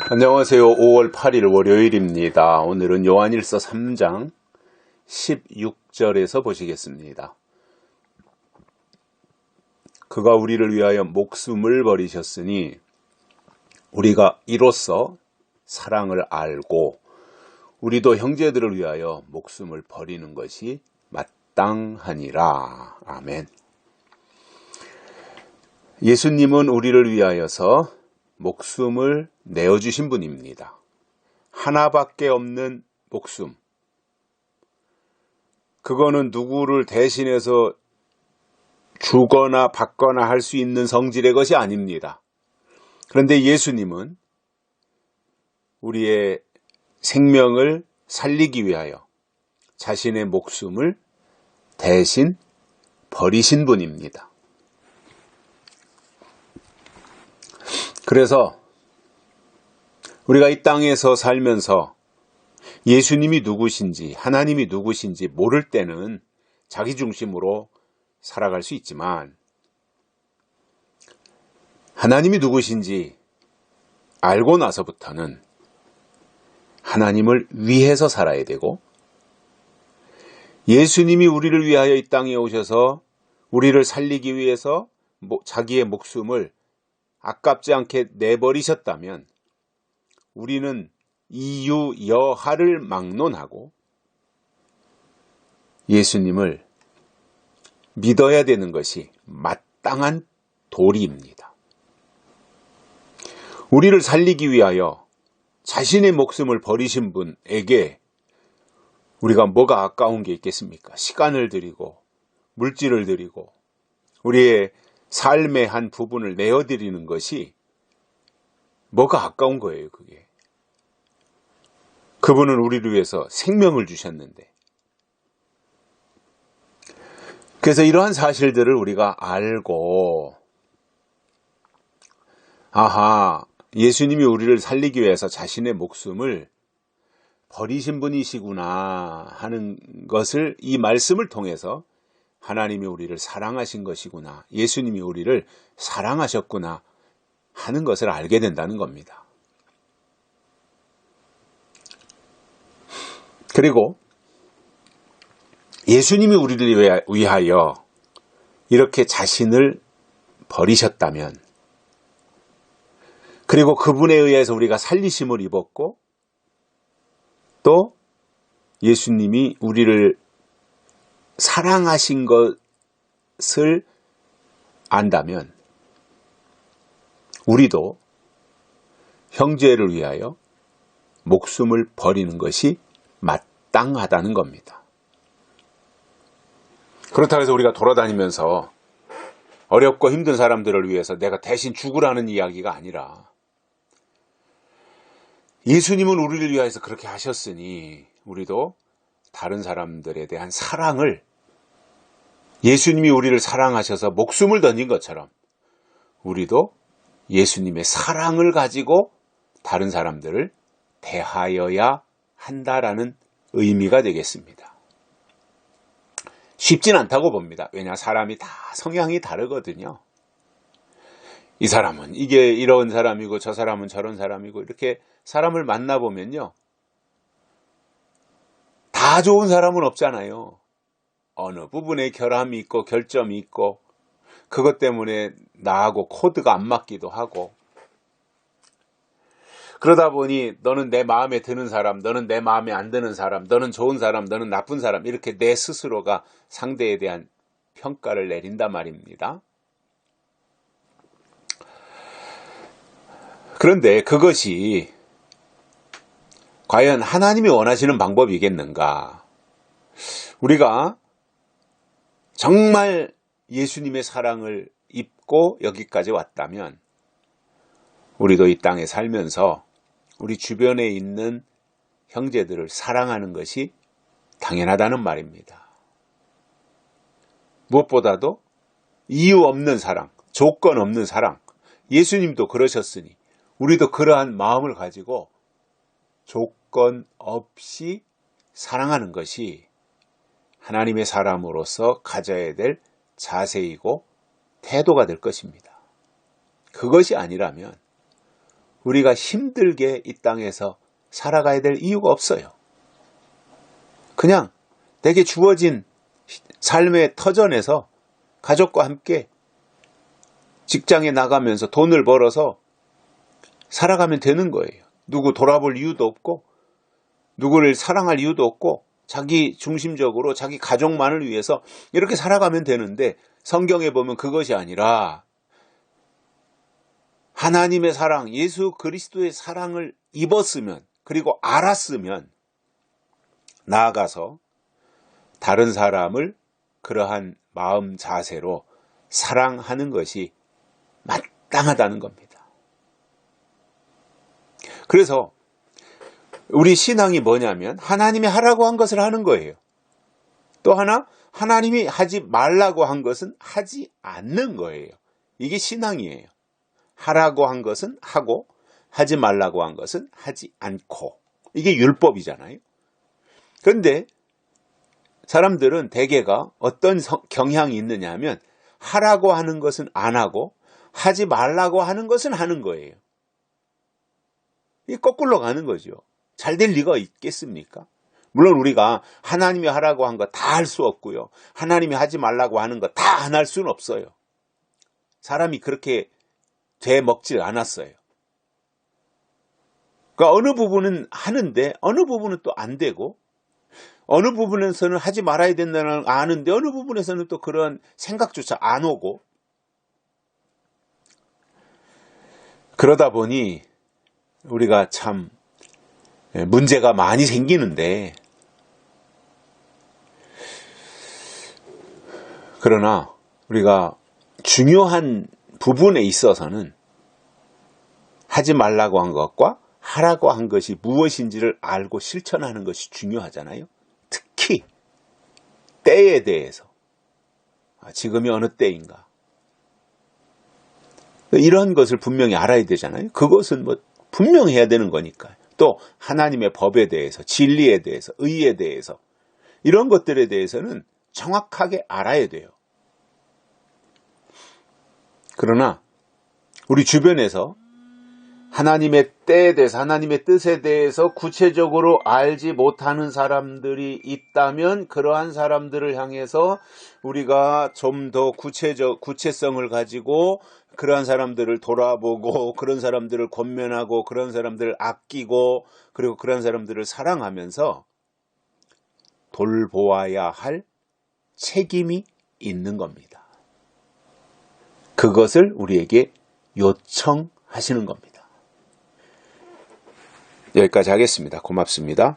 안녕하세요. 5월 8일 월요일입니다. 오늘은 요한일서 3장 16절에서 보시겠습니다. 그가 우리를 위하여 목숨을 버리셨으니 우리가 이로써 사랑을 알고 우리도 형제들을 위하여 목숨을 버리는 것이 마땅하니라. 아멘. 예수님은 우리를 위하여서 목숨을 내어주신 분입니다. 하나밖에 없는 목숨. 그거는 누구를 대신해서 주거나 받거나 할 수 있는 성질의 것이 아닙니다. 그런데 예수님은 우리의 생명을 살리기 위하여 자신의 목숨을 대신 버리신 분입니다. 그래서 우리가 이 땅에서 살면서 예수님이 누구신지 하나님이 누구신지 모를 때는 자기 중심으로 살아갈 수 있지만 하나님이 누구신지 알고 나서부터는 하나님을 위해서 살아야 되고 예수님이 우리를 위하여 이 땅에 오셔서 우리를 살리기 위해서 자기의 목숨을 아깝지 않게 내버리셨다면 우리는 이유 여하를 막론하고 예수님을 믿어야 되는 것이 마땅한 도리입니다. 우리를 살리기 위하여 자신의 목숨을 버리신 분에게 우리가 뭐가 아까운 게 있겠습니까? 시간을 드리고 물질을 드리고 우리의 삶의 한 부분을 내어드리는 것이 뭐가 아까운 거예요, 그게. 그분은 우리를 위해서 생명을 주셨는데. 그래서 이러한 사실들을 우리가 알고, 예수님이 우리를 살리기 위해서 자신의 목숨을 버리신 분이시구나 하는 것을 이 말씀을 통해서 하나님이 우리를 사랑하신 것이구나, 예수님이 우리를 사랑하셨구나 하는 것을 알게 된다는 겁니다. 그리고 예수님이 우리를 위하여 이렇게 자신을 버리셨다면, 그리고 그분에 의해서 우리가 살리심을 입었고 또 예수님이 우리를 사랑하신 것을 안다면 우리도 형제를 위하여 목숨을 버리는 것이 마땅하다는 겁니다. 그렇다고 해서 우리가 돌아다니면서 어렵고 힘든 사람들을 위해서 내가 대신 죽으라는 이야기가 아니라 예수님은 우리를 위해서 그렇게 하셨으니 우리도 다른 사람들에 대한 사랑을, 예수님이 우리를 사랑하셔서 목숨을 던진 것처럼 우리도 예수님의 사랑을 가지고 다른 사람들을 대하여야 한다라는 의미가 되겠습니다. 쉽진 않다고 봅니다. 왜냐, 사람이 다 성향이 다르거든요. 이 사람은 이게 이런 사람이고 저 사람은 저런 사람이고 이렇게 사람을 만나보면요, 다 좋은 사람은 없잖아요. 어느 부분에 결함이 있고 결점이 있고 그것 때문에 나하고 코드가 안 맞기도 하고, 그러다 보니 너는 내 마음에 드는 사람, 너는 내 마음에 안 드는 사람, 너는 좋은 사람, 너는 나쁜 사람, 이렇게 내 스스로가 상대에 대한 평가를 내린단 말입니다. 그런데 그것이 과연 하나님이 원하시는 방법이겠는가? 우리가 정말 예수님의 사랑을 입고 여기까지 왔다면 우리도 이 땅에 살면서 우리 주변에 있는 형제들을 사랑하는 것이 당연하다는 말입니다. 무엇보다도 이유 없는 사랑, 조건 없는 사랑, 예수님도 그러셨으니 우리도 그러한 마음을 가지고 조건 없이 사랑하는 것이 하나님의 사람으로서 가져야 될 자세이고 태도가 될 것입니다. 그것이 아니라면 우리가 힘들게 이 땅에서 살아가야 될 이유가 없어요. 그냥 내게 주어진 삶의 터전에서 가족과 함께 직장에 나가면서 돈을 벌어서 살아가면 되는 거예요. 누구 돌아볼 이유도 없고 누구를 사랑할 이유도 없고 자기 중심적으로 자기 가족만을 위해서 이렇게 살아가면 되는데, 성경에 보면 그것이 아니라 하나님의 사랑, 예수 그리스도의 사랑을 입었으면, 그리고 알았으면 나아가서 다른 사람을 그러한 마음 자세로 사랑하는 것이 마땅하다는 겁니다. 그래서 우리 신앙이 뭐냐면 하나님이 하라고 한 것을 하는 거예요. 또 하나, 하나님이 하지 말라고 한 것은 하지 않는 거예요. 이게 신앙이에요. 하라고 한 것은 하고 하지 말라고 한 것은 하지 않고. 이게 율법이잖아요. 그런데 사람들은 대개가 어떤 경향이 있느냐 하면 하라고 하는 것은 안 하고 하지 말라고 하는 것은 하는 거예요. 이게 거꾸로 가는 거죠. 잘 될 리가 있겠습니까? 물론 우리가 하나님이 하라고 한 거 다 할 수 없고요. 하나님이 하지 말라고 하는 거 다 안 할 수는 없어요. 사람이 그렇게 돼 먹질 않았어요. 그러니까 어느 부분은 하는데 어느 부분은 또 안 되고, 어느 부분에서는 하지 말아야 된다는 걸 아는데 어느 부분에서는 또 그런 생각조차 안 오고, 그러다 보니 우리가 참 문제가 많이 생기는데, 그러나 우리가 중요한 부분에 있어서는 하지 말라고 한 것과 하라고 한 것이 무엇인지를 알고 실천하는 것이 중요하잖아요. 특히 때에 대해서, 지금이 어느 때인가, 이런 것을 분명히 알아야 되잖아요. 그것은 뭐 분명히 해야 되는 거니까요. 또 하나님의 법에 대해서, 진리에 대해서, 의에 대해서, 이런 것들에 대해서는 정확하게 알아야 돼요. 그러나 우리 주변에서 하나님의 때에 대해서, 하나님의 뜻에 대해서 구체적으로 알지 못하는 사람들이 있다면 그러한 사람들을 향해서 우리가 좀 더 구체성을 가지고 그러한 사람들을 돌아보고, 그런 사람들을 권면하고, 그런 사람들을 아끼고, 그리고 그런 사람들을 사랑하면서 돌보아야 할 책임이 있는 겁니다. 그것을 우리에게 요청하시는 겁니다. 여기까지 하겠습니다. 고맙습니다.